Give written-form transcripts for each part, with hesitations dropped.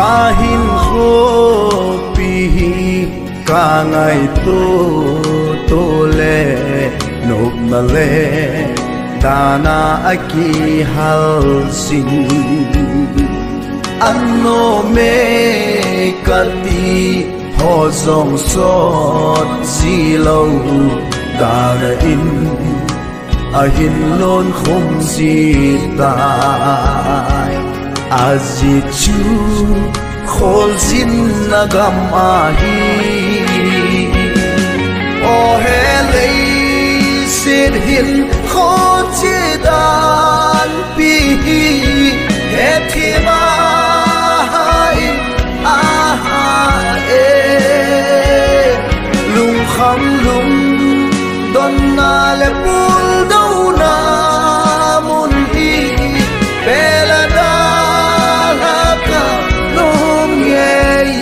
kahin ko pihi kangai to le nop na le dana aki hal sin ano me kati ho zong sot zilo dana in ahin lon khom si tai azichu khol zin nagam ahi o hele sin hin kho che dan pi he thi mai a e lung kham lung don na le pul do na mun hi bela da la ka nom ye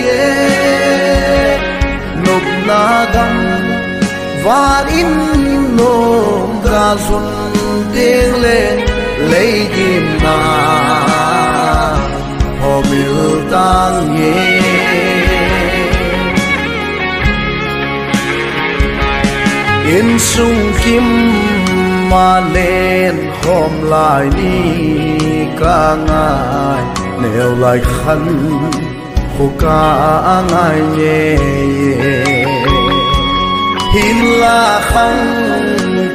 ye nop na gam van in nom ga sun ding le lấy kim na ho mil tang ye in sung kim ma lên hôm lại ni ca ngài nêu lại khăn khô ca ngài nhẹ hin la khăn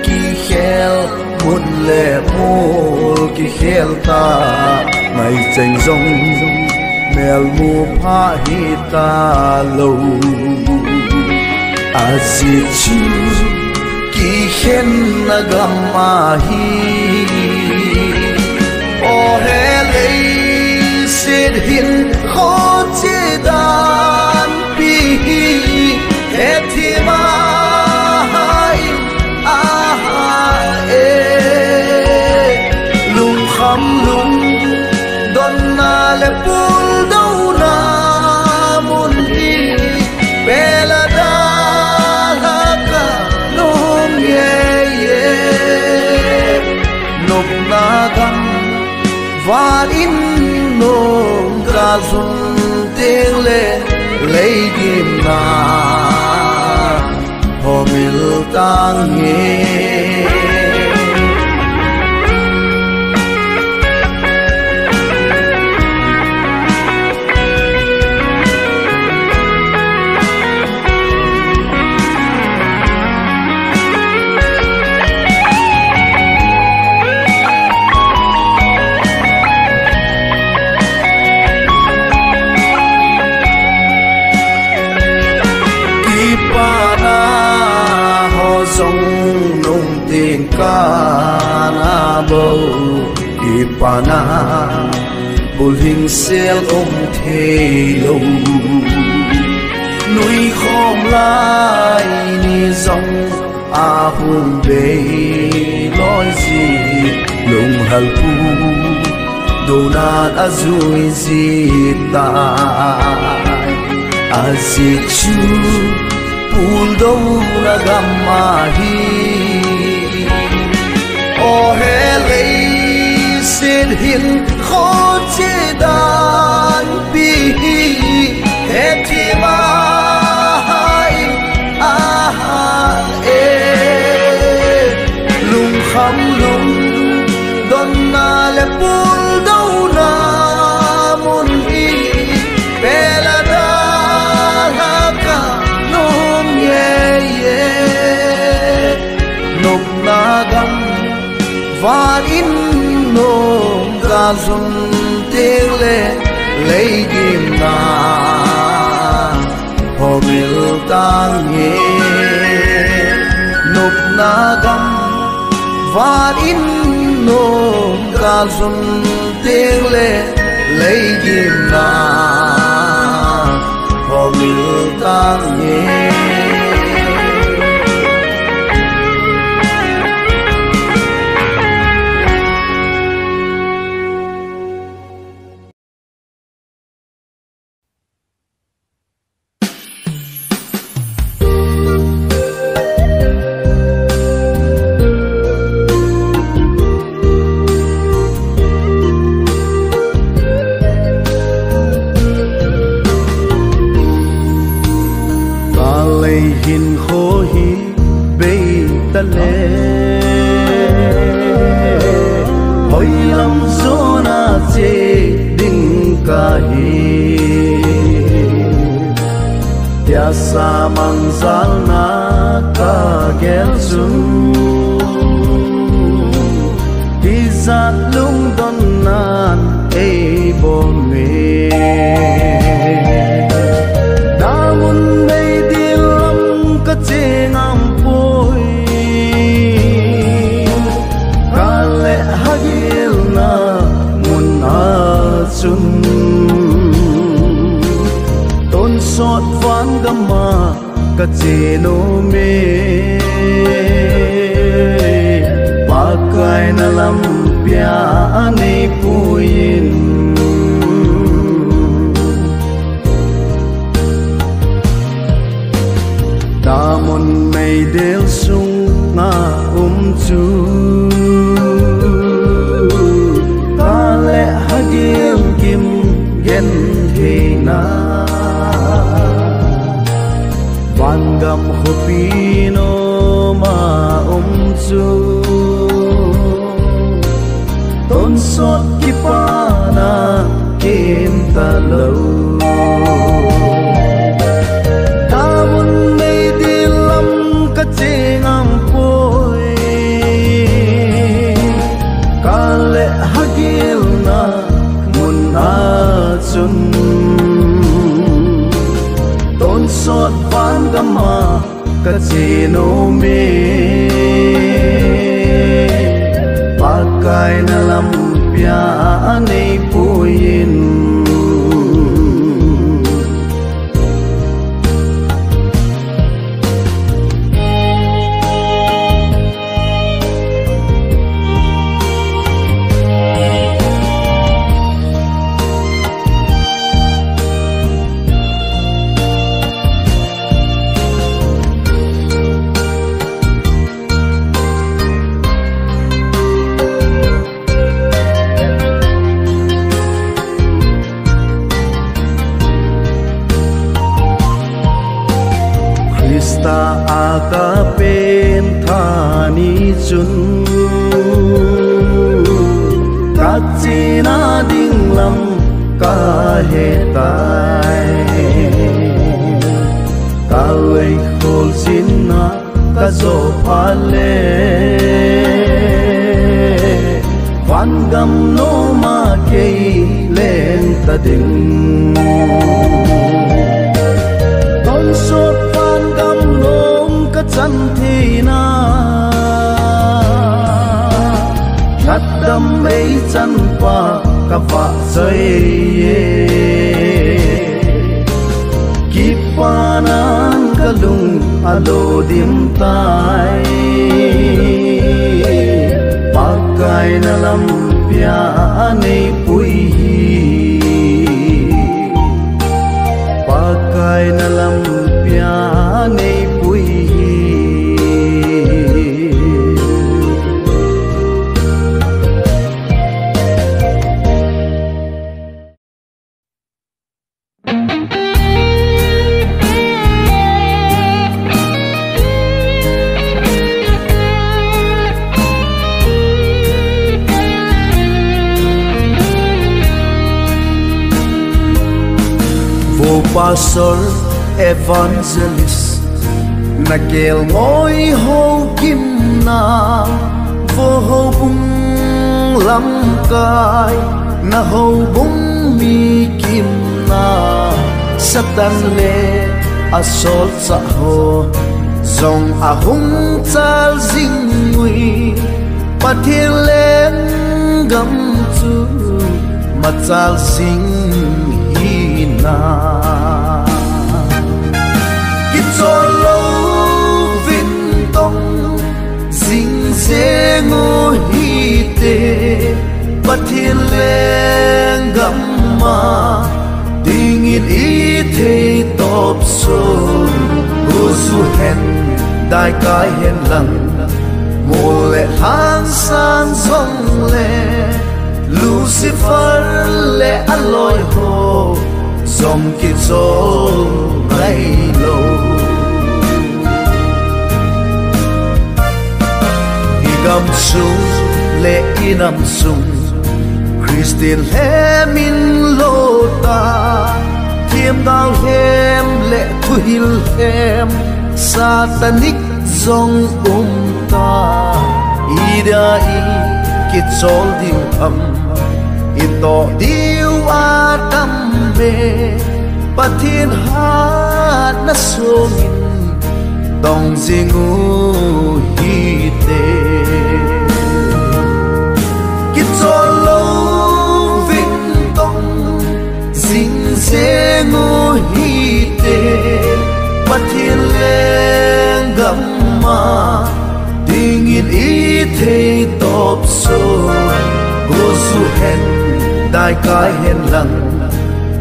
ki khel một lệ mô ki khel ta ngày tranh rong mèo mu pha hi ta lâu azichu ki khen nagam ahi o hele sid hin kho che dan pi he thi mai a e lung kham lung don na le pul do na mun hi bela da la ka nom ye ye nop na gam van in nom ga sun teng le lấy kim na ho mil tang ye bầu ipana bulhing sel thê lâu núi khom lai ni dòng a hùng bê nói gì lùng hal pu đồ nát a zui gì ta a gì chu pul đâu na gamahi o hele sin hin kho che dan pi he thi mai a e lung kham lung don na le pul do na mun hi bela da la ka nom ye ye nop na gam van in nom ga sun teng le lấy kim na ho mil tang ye nop na gam van in nom ga sun teng le lấy kim na ho mil tang ye lam zona che ding ka hi ya sa mang zal na ka gel sun đi ra lung don nan e bo me da mun nei di lam ka che ngam poi ka le hagil na mun a chun ton sot van gama ka che no me pakai na lampia ane puin damon mei del sung na chu kale hagil kim gen he na vangam khopino ma chu tôn sót kipana kim ta lâu ta muốn mây đi lắm cả chế ngang phôi cả lệ hagil na muốn a chun tôn sót van gama cả chế no me pakai na lampia ane puin ta aga pen thani chun ka china ding lam ka he tai ka lei khol sin na ka zo phale van gam no ma ke len ta ding ton sot chân thì na khát đam mấy chân pa cả vạ dây kipanan kalung alo dim tai pakai na lampia ane pui pakai na lampia ane pui pastor evangelist na kel ngoi ho kim na vô ho bung lam kai na ho bung mi kim na satan le asol sa ho zong ahung chal jing ngui pathil len gam chu machal sing na Kitolo vin tong sing se ngo hite pathil leng gamma dingin ite top so usu hen dai kai hen lang mole han san song le Lucifer le aloi ho som ki chol ngai lo igam sung le inam sung Christian hemin lota thiêm đau hem lệ thuil hem satanic zong ta ida I kit sol diu am ito diu atam be pathin hat na songin dong zingu hi te kit sol lo vinh tong zing zingu hi te pathin leng gamma dingin I thei top so go su hen dai kai hen lang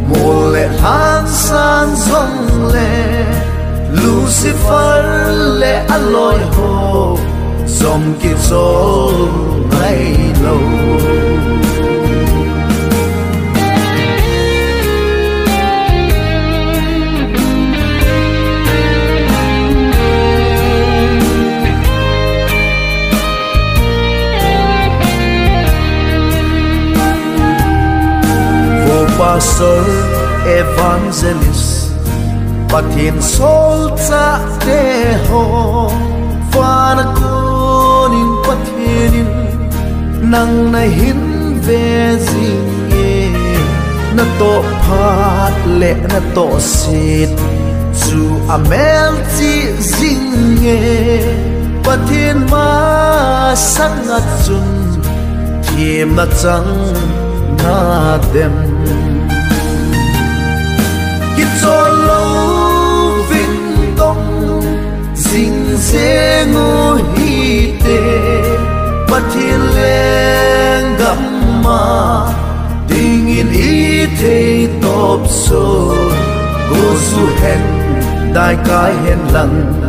mo le han san zong le Lucifer le aloi ho som ki sol mai lo pastor evangelist pathin sol cha te ho fan konin pathinin nang na hin ve jing e na to phat le na to sit chu amel chi jing e pathin ma sangat chun thim na chang na dem solo vinh tông dinh dê ngô hi tê bắt thiên lên gặp mà tình in ý thế top so cô su hẹn đại cái hẹn lặng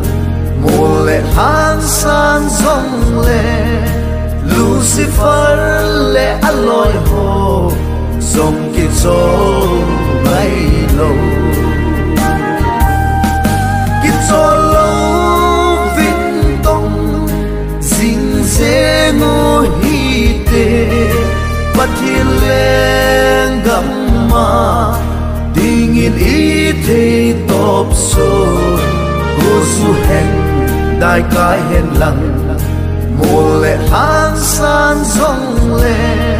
mùa lệ han san dòng lệ Lucifer lệ aloi hồ dòng kia trôi bay lâu solo vinh tông dinh dê ngô hi tê bắt thiên lên gặp mà tình in ý thế top so cô su hẹn đại cái hẹn lặng mùa lệ han san dòng lệ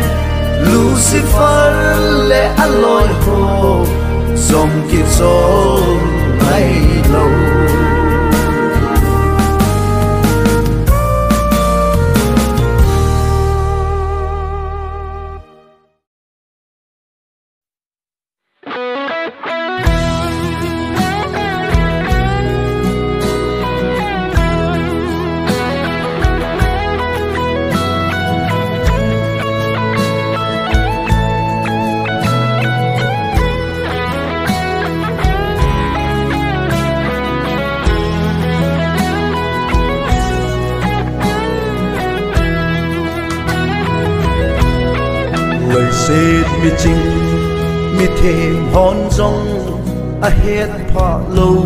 Lucifer lệ aloi hồ dòng kia trôi bay lâu Sết mi chinh mi thêm hòn rong a hết pha lâu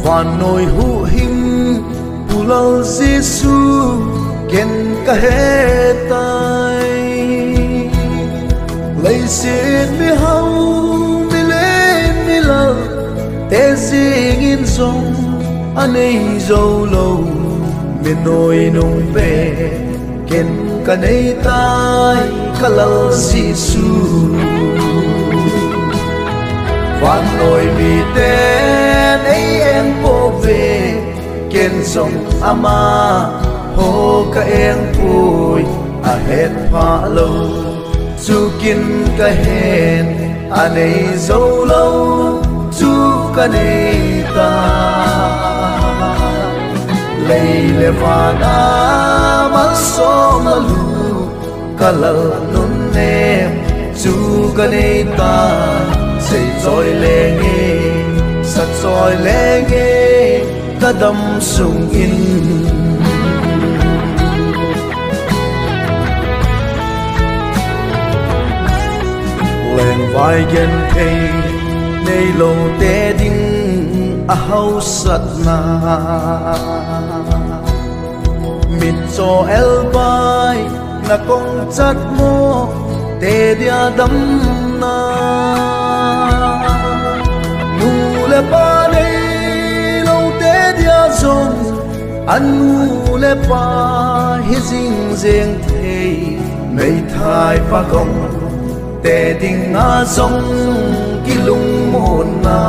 và nồi hú him pu lau Giêsu ken ka hết tai lấy sết mi hau mi lên mi lau te zing in rong anh ấy dâu lâu mi nồi nung về ken kanay tay kalal Giêsu van nồi mi tên ấy em po về ken song ama ho ka em pui a het pha lâu chu kin ka hen anei dâu lâu chu kanay ta lấy le vana mal so malu kalal nun nem chu kanay ta say joy lenge sat joy lenge kadam sung in len vai gen pay nei lo te ding a hau sat na mit so el bai na kong chat mo te dia dam na nu le pa nei lo te dia zong an nu le pa hi jing jeng thei mei thai pa gong te ding a zong ki lung mon na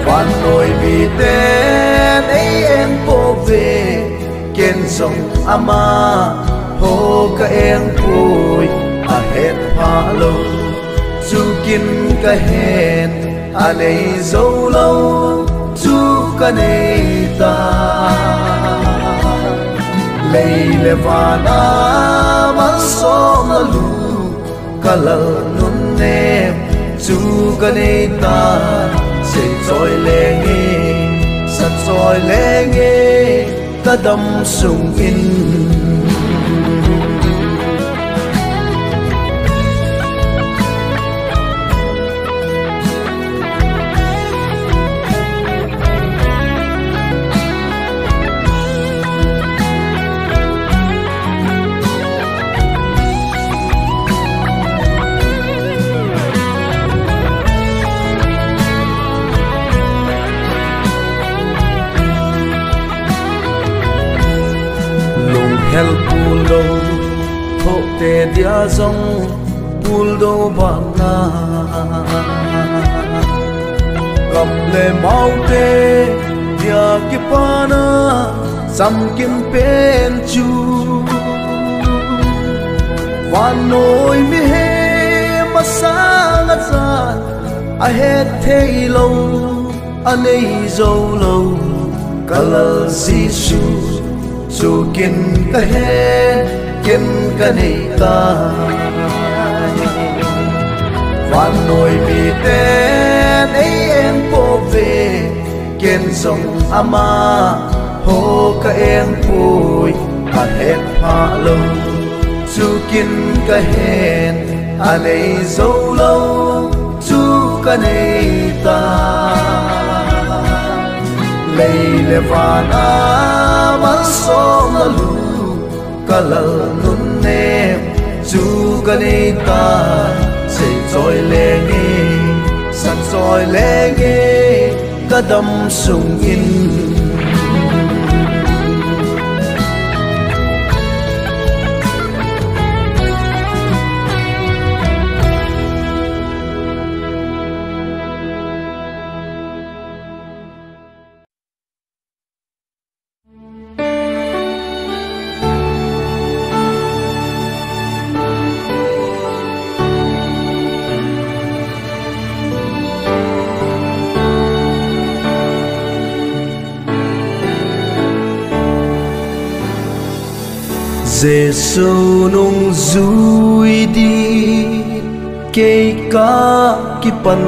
quan nồi vì tên ấy em po về kiên sông ama ho ka em vui a het pha lo chu kin ka het a nei zo lo chu ka nei ta lei le vana man som la lu kalal nun nem chu ka nei ta sẽ trôi lên nghe sắt trôi lên nghe ta đâm sung in hel pulo tho te dia zong puldo bana kam le mau te dia ki pana sam kim pen chu van noi mi he masang at a het thei lo anei zo lo kalal si su chu kin ka he kin ka nei ta van noi mi ten ấy em po về kin song ama ho ka em vui a het pha lo chu kin ka hen a nei zo lo chu ka nei ta lei le vana man som la lu kalal nun nem chu ka nei ta se trôi le nghe san trôi le nghe ka dam sung in Giêsu nung dui đi cây cá ki pan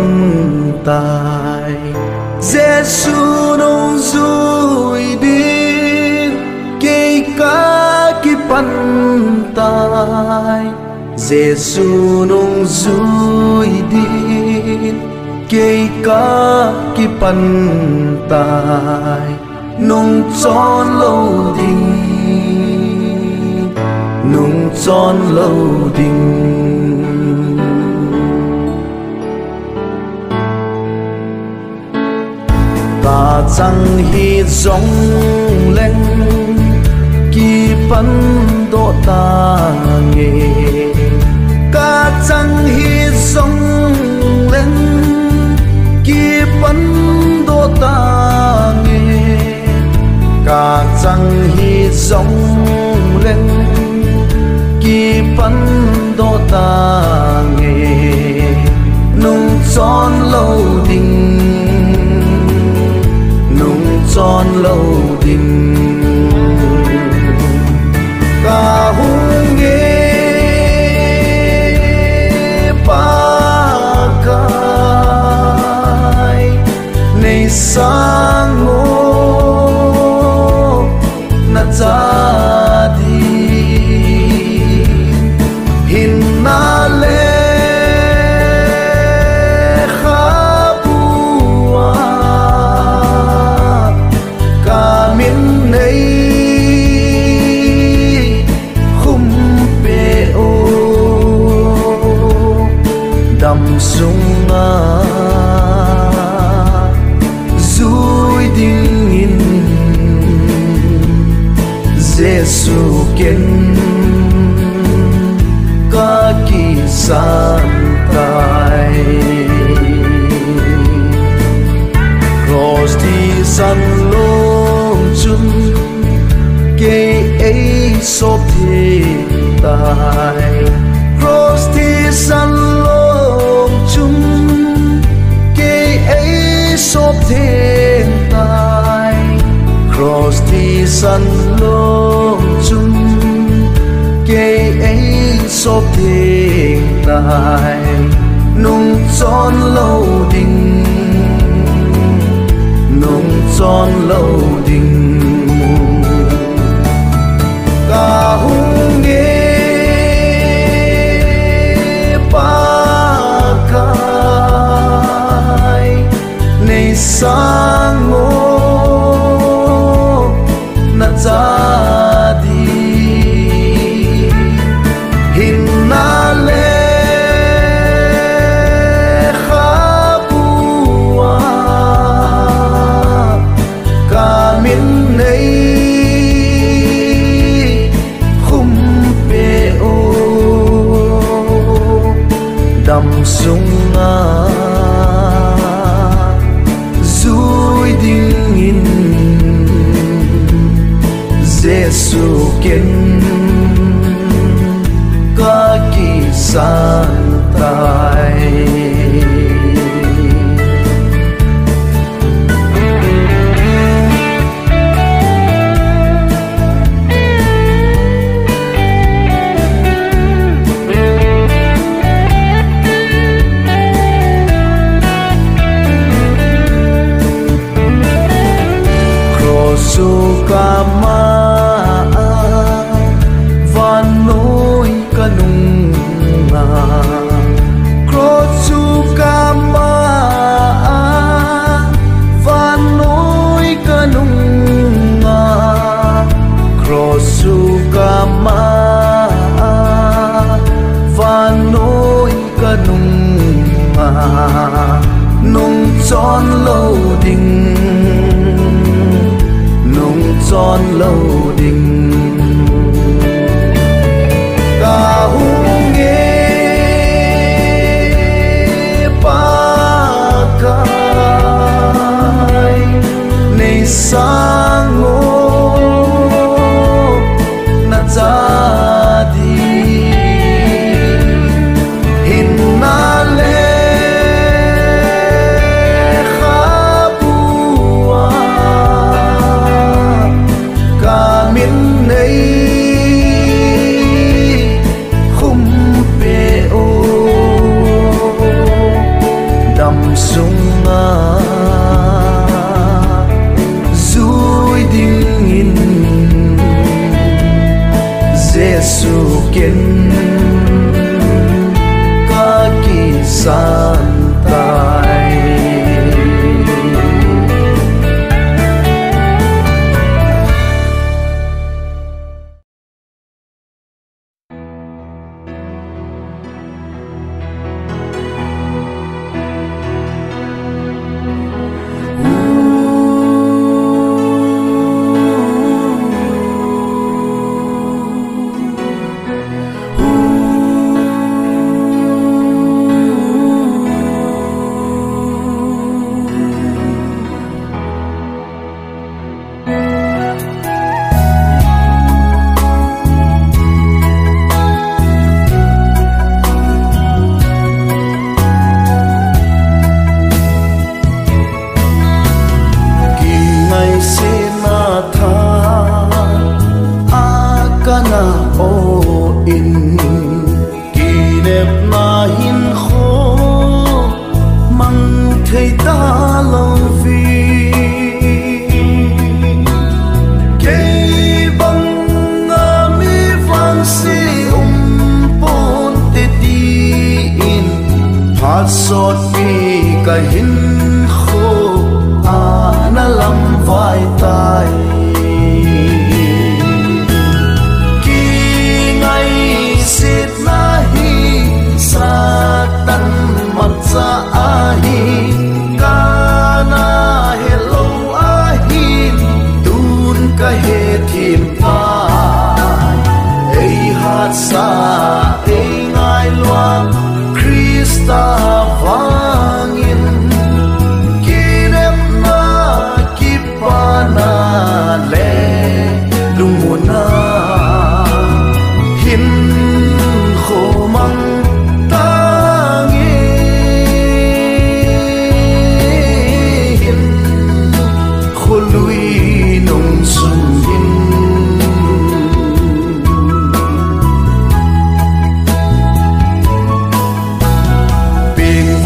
tai Giêsu nung dui đi cây cá ki pan tai Giêsu nung dui đi cây cá ki pan tai nung tròn lâu đình nung tròn lâu đình ta chẳng hi giống lên kỳ phân độ ta nghe ta chẳng hi giống lên kỳ phân độ ta nghe ta chẳng hi giống lên kỳ phân độ ta nghe nung tròn lâu đình nung tròn lâu đình ca hùng nghe ba cái này sang ngô na ra đi hin na le kha bua ca min nei Giêsu kiến ca kỳ san tai cross thì san lông chung kê ấy sốp thì tai cross thì san lông chung kê ấy sốp thì tai cross thì san lông chung kê ấy sốp thì tai nung tròn lâu đình nung tròn lâu đình ca hung nghe ba cái này sang ngô na ra đi hin na le đầm sung a dui ding in Giêsu kiến ca kỳ san tai Sukama vanoi kanunga cross sukama vanoi kanunga cross sukama vanoi kanunga nung tròn lâu đình nung tròn lâu đình ca hung nghe ba cái này sang ngô na ra đi hin na le sung a dui ding in Giêsu kiến ca kỳ san tai sốt vì cả hin khô na lắm vai tai khi ngày xịt na hi sa tan mặt sa hi ca na hát xa ấy ngài loa Krista vang in kỷ đẹp na kipa na le lung muôn na hin khổ măng ta nghe hin khổ lui nông xuân hin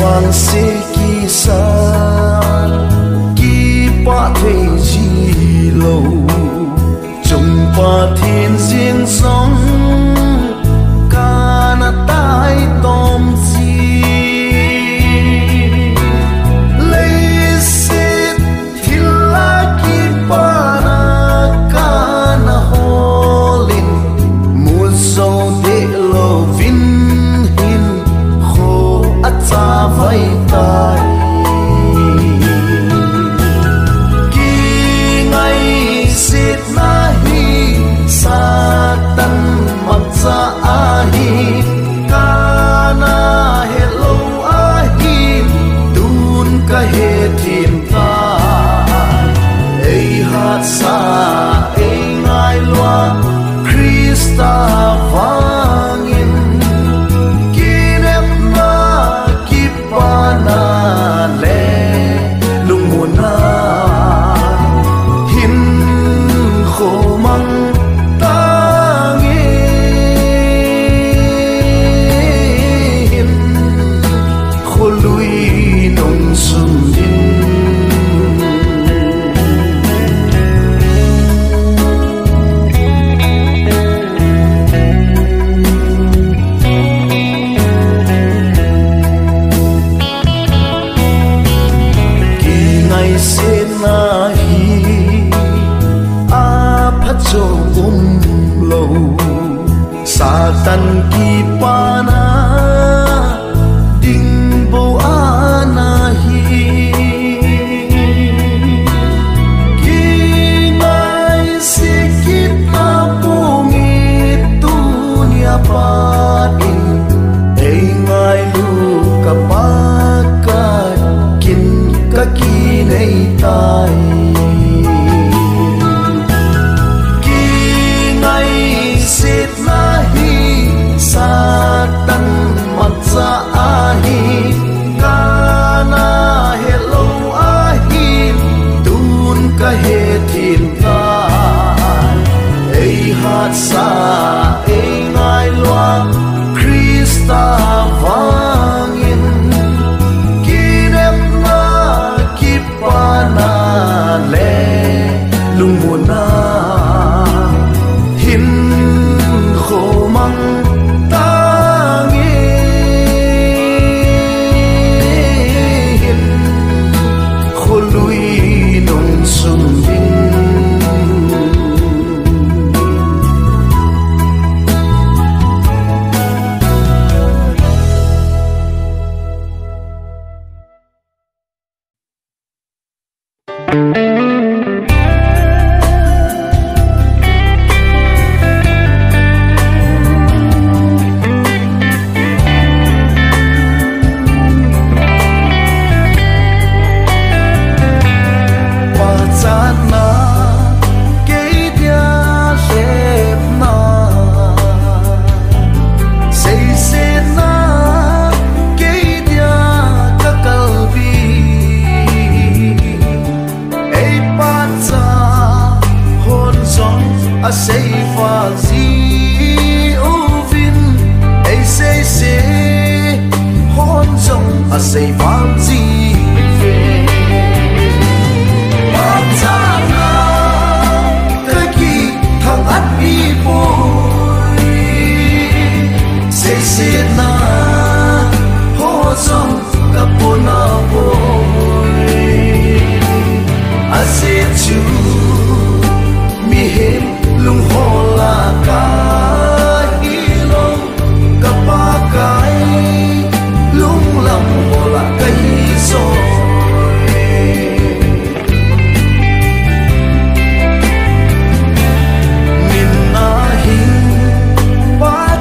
vang se ki sa ki pa thei chi lo chung pa thiên riêng song ca na tai tom chi lấy sit thil la ki pa na ca na holin mu so de lo vin ta vây tay khi ngày xịt na hi sa tan mặc ra a hi ca na he lâu a hi đun ca he thiên ta ấy hát sa ấy ngài loa Krista vang in na le lung muôn na hin khổ măng ta nghe hin khổ lui nông xuân hin se na hi a phat cho lo sa tan ki pa na ding bo a na hi ki mai se ki ta po mi tu nia pa in ei ngai lu ka pa ka kin ka ki nei tai ki ngày sit na hi sa tan mặc ra a hi ca na he lo a hi đun ca he thiên ta ấy hát sa ấy ngài loa Krista vang in na le lung muôn na hin khổ măng ta nghe hin khổ lui nông xuân hin a sei fazi uvin ei sei se hon zong a sei fazi ve patana kaki thang at bi boy sei se na ho zong ka pona boy a se chu mi hem lung hola ka ilong kapakai lung lam hola kai so min na hin pa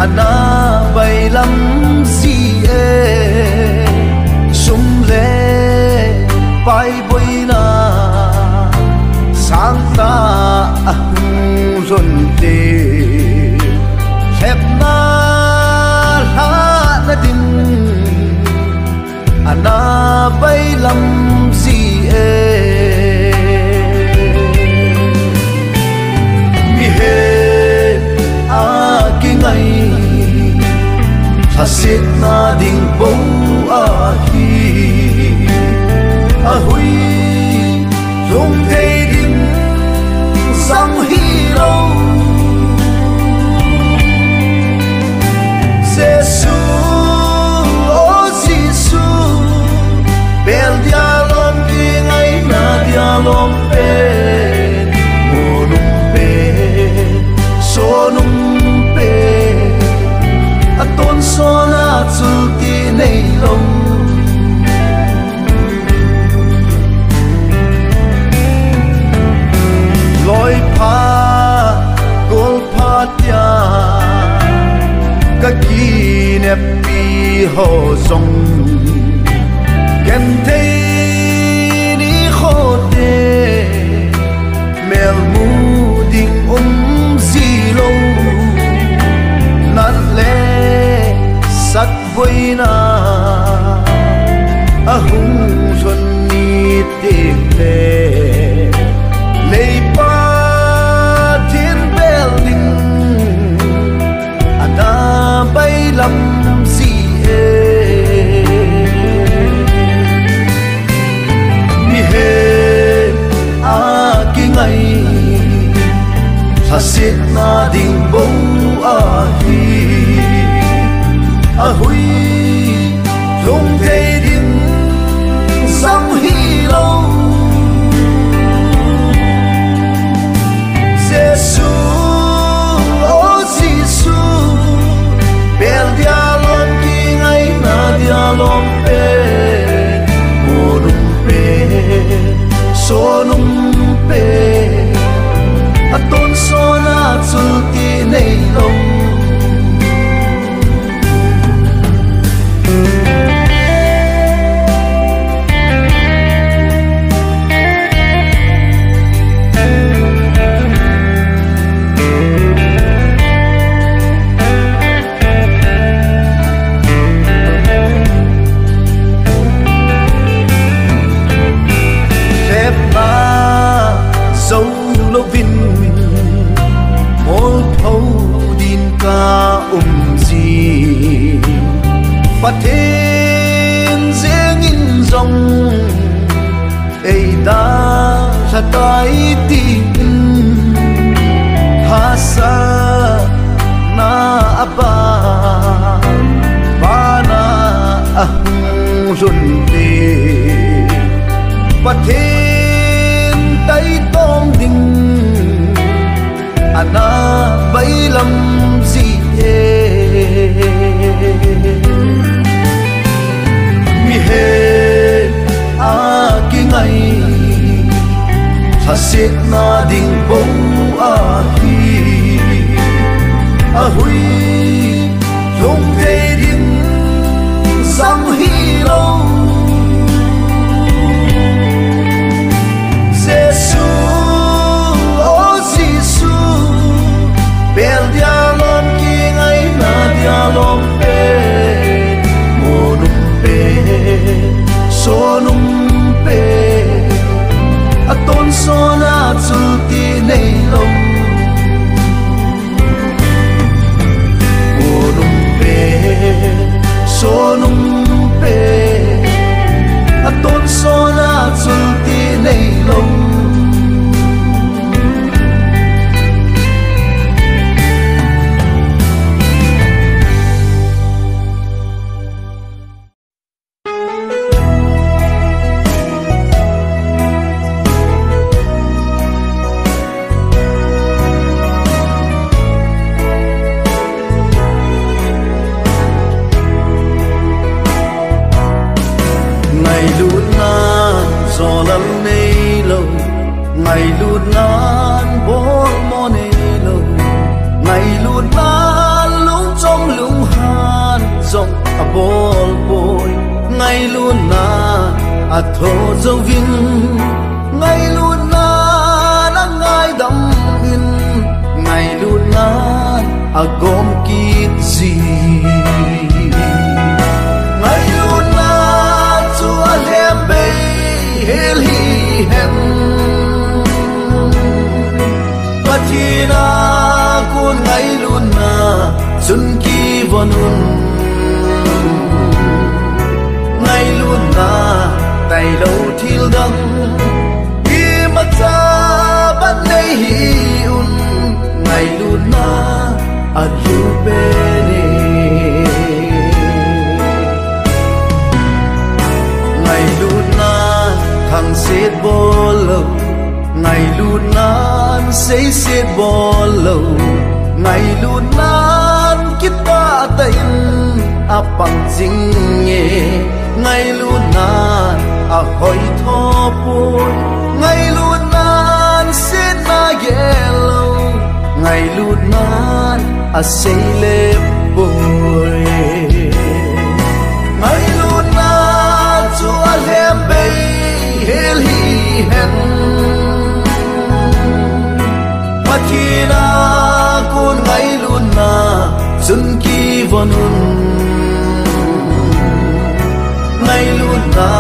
ana bay lam si e sum le pai boi na sang ta run te hep na la na din ana bay lam si e mi he a kinh ai hasit na ding bo a hi a hui rung thei ding sang hi lo Giêsu o Giêsu bel dia lom ding ai na dia lom pe monum pe sonum pe aton sona chu ti nei long loi pha gol pha tia ka ki ne pi ho zong ken te ni kho te mel mu ding si lo nan le sat voi na a hung chon ni te le lei pa thiên bel ding ana bay lam si e mi he a kinh ai hasit na ding bo a hi a hui rung thei ding sang hi lo Giêsu o Giêsu bel dia lom kinh ai na dia lom pe monum pe sonum pe aton sona chu ti nei long Và thêm riêng in dòng ấy ta ra tay tin hasa na aba ba na ahung run te và thêm tay tom ding ana bay lam gì mi he a kinh ai hasit na ding bo a hi a hui rung thei ding sang hi lo Giêsu o Giêsu bel dia lom kinh ai na dia lom pe monum pe sonum pe aton sona chu ti nei long bol bôi ngày luôn na à thô dấu vin ngày luôn na đã ngay đắm in ngày luôn na à gom kít gì ngày luôn na chúa lem bay hel hi hem patina kun ngày luôn na xuân kỳ vonun ngày luôn na tay lâu thiêu đắng khi mắt ra bắt lấy hiun ngày luôn na ở lưu bên ngày luôn na thằng xếp bò lâu ngày luôn na xếp bò lâu ngày luôn na kita tayin apang jing nghe ngày luôn na à hỏi thọ bôi ngày luôn na xin na yellow ngày luôn na à say lep bôi ngày luôn na chúa lem bay hel hi hen makina kun ngày luôn na xuân kỳ vonun ngày luôn na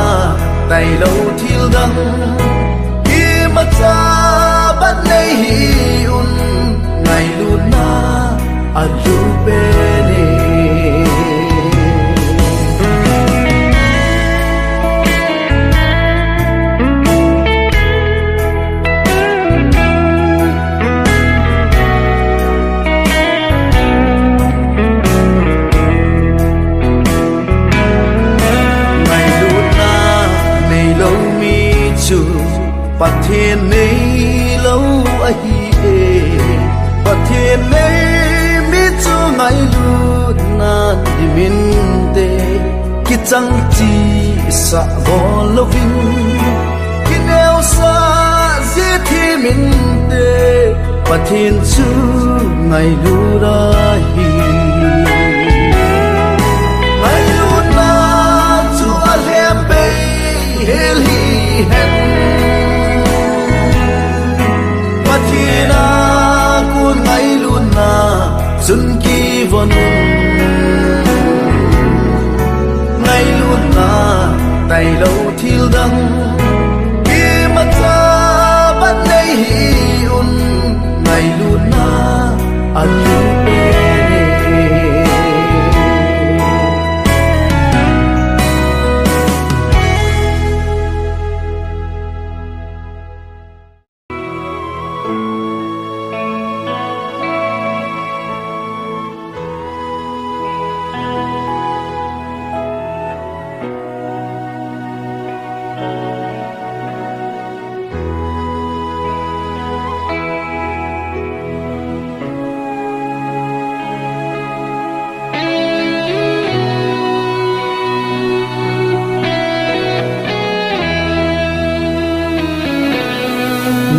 tay lâu thiêu đắng khi mắt ra bắt lấy hiun ngày luôn na à lưu bên Bát thiên này lâu ai bát thiên này biết cho ngày luôn na đi min tê khi chẳng chỉ sa bỏ lâu vinh khi nêu xa giết thì min tê bát thiên chú ngày luôn ai ngày luôn na chúa lem bay hel hi hen patina kun ngày luôn na xuân kỳ vonun ngày luôn na tay lâu thiêu đắng khi mắt ra bắt lấy hiun ngày luôn na à lưu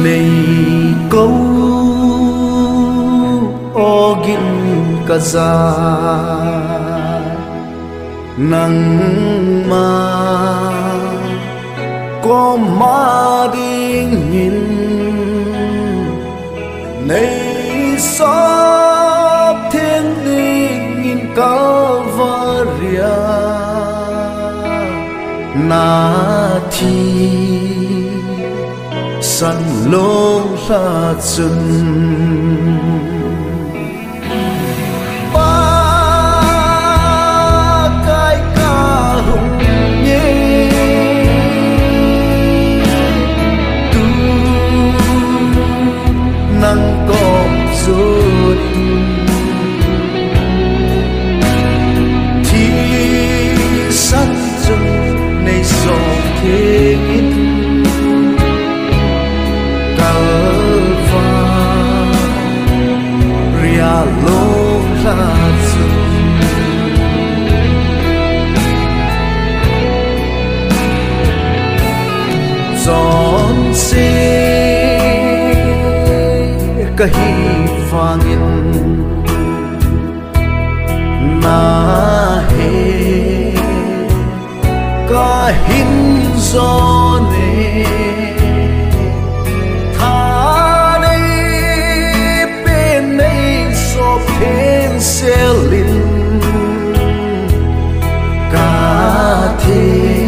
này câu ogin kaza nang ma có ma ding hin này sắp thiên linh in Calvaria na thi san lô la chân ba cái ca hùng nhé tu năng cọp rồi thì san chân này gió thế ít giòn xê cái vàng in na he hin gió nè thà đây bên đây so thêm sẽ linh cả thế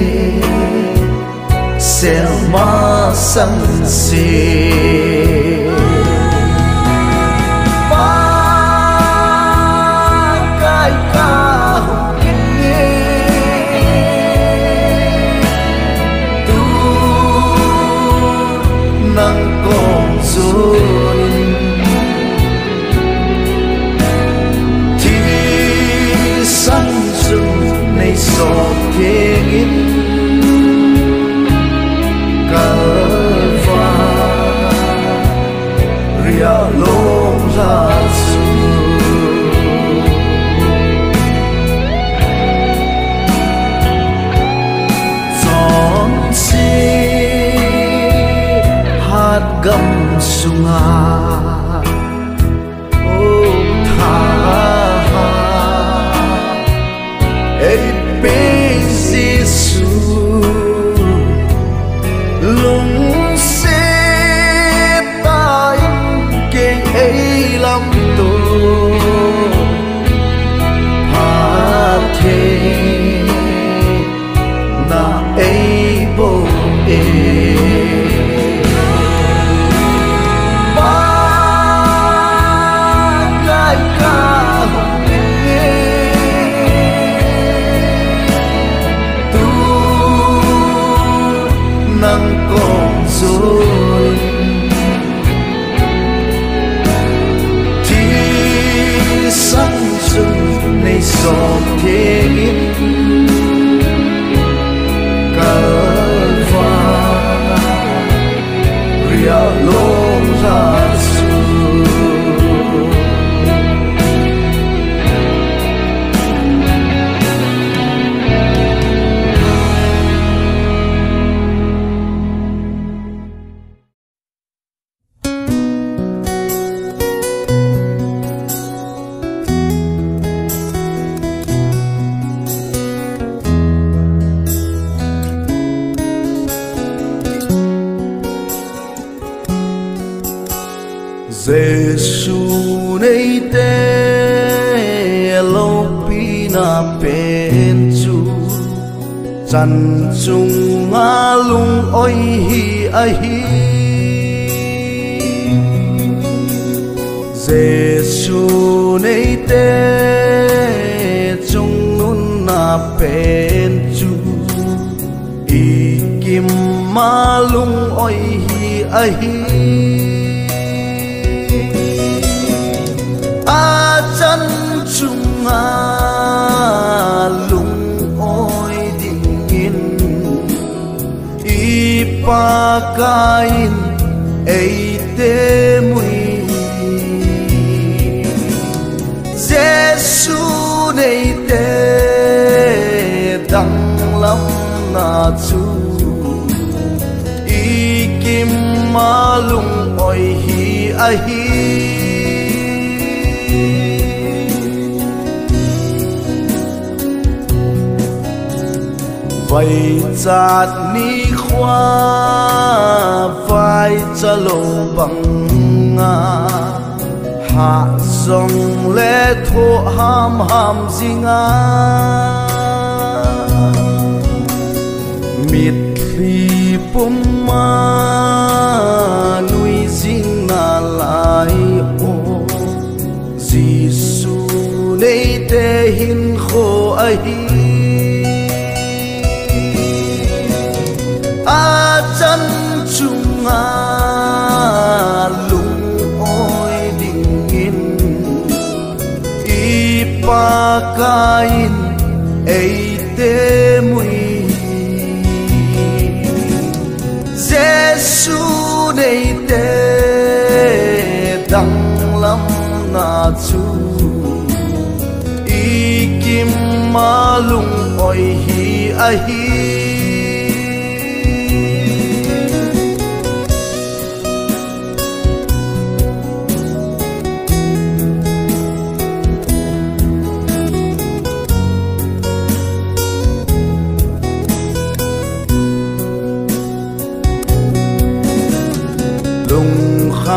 sẽ mà sẵn sẻ gam sunga oh tha ei busy su lung se ta ke ei lam to ha the na ei bo so thế calva ria long ra su Giêsu này te lâu pina bên chu chân chung ngã lung oi hi ai hi Giêsu này te chung nun na bên chu i kim ma lung oi hi ai hi chân chung lung oi ding in ipa kain ei te mui Giêsu nei te dang lam na chu i kim ma lung oi hi a hi vậy chát ni khoa vai cha lô bằng nga hạ dòng lệ thô ham ham gì nga mít khi bom ma nuôi dinh na lại ô Giêsu này te hin khô ai chân chung lung oi ding in ipa kain ei te mui Giêsu nei te dang lam na chu i kim ma lung oi hi a hi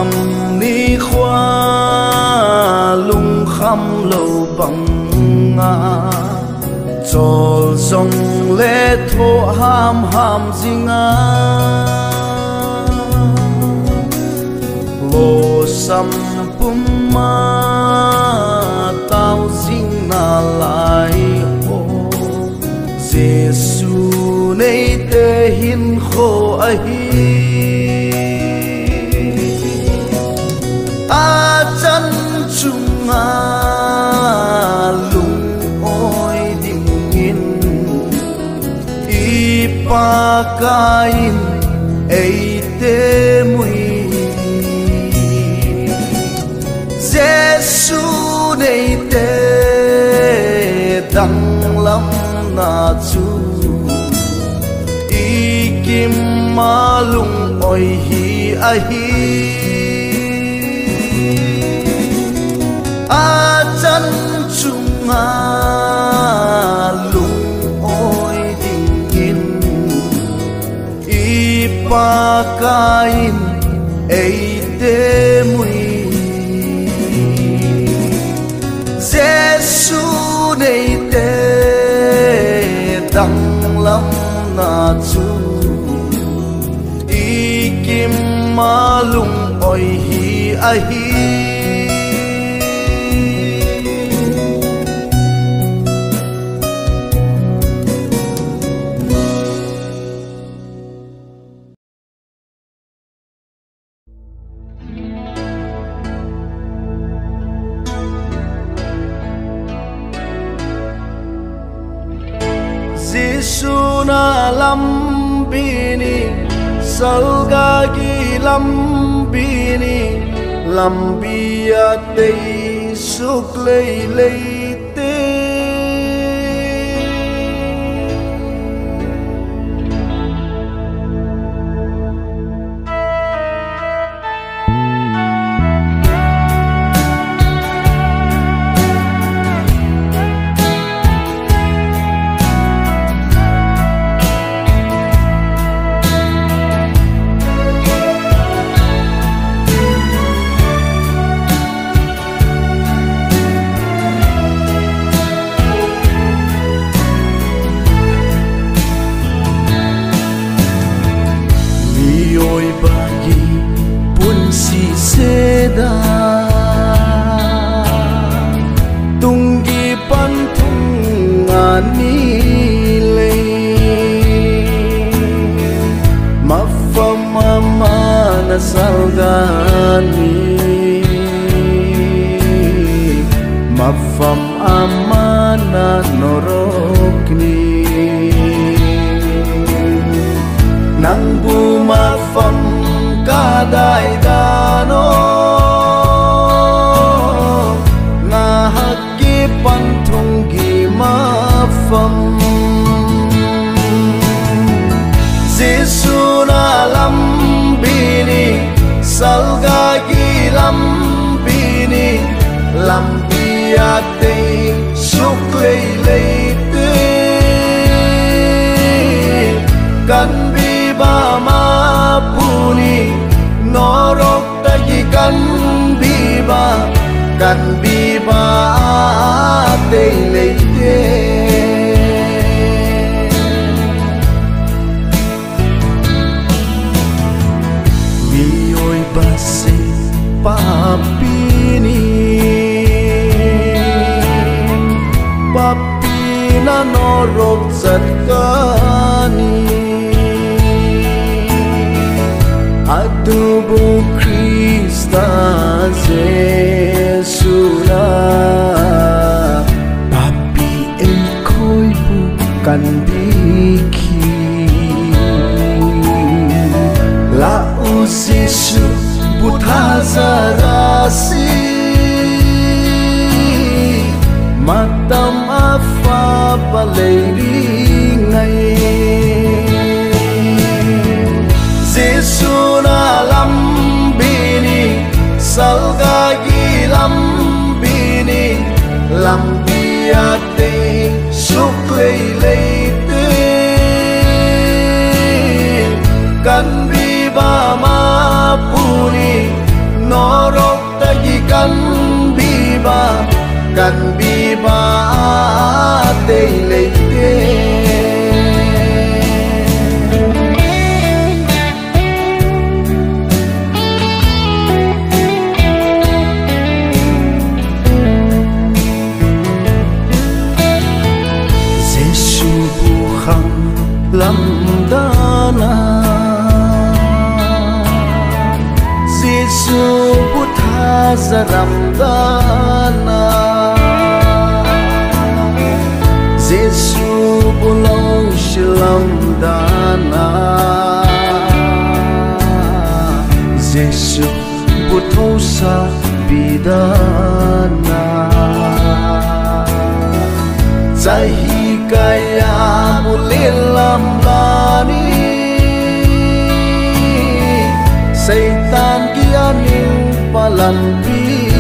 khăm ni khoa lung khăm lâu bằng nga trol song le tho ham ham zinga lo sam pumma tao zing na lai o Giêsu nei te hin kho a hi a chân chunga lung oi ding in i pa kain ei te mui Giêsu nei te dang lam na chu i kim ma lung oi hi a hi a chân chunga lung oi ding in i pa kain ei te mui Giêsu nei te dang lam na chu i kim ma lung oi hi a hi Giêsu na lam bini salga gi lam bini lam bia te suk lei lei te Seda tunggi pantung anile mafama mana salgani mafam amana norokni nang bumafam kadai dano na hakki panthungi mafam Giêsu na lambini salga gi lambini lambiate suk lei lei te kan bi ba ma puni norok tagi kan biba te lei te mi oi base papini papina norok zatkani Adubo Krista Giêsu na papi el khoi bu kan biki la u Giêsu butha zarasi matam afa palei ngai Giêsu na lambini salga gi lambini lambiate suk lei lei te kan bi ba ma puni cần bi ba tê lê tê Giêsu bu khăng lâm đana Giêsu bu tha ra ram đana Giêsu bu long shalom đana Giêsu bu thâu sa bidana Zahi kaya mulilam lani Satan kia niu palan bi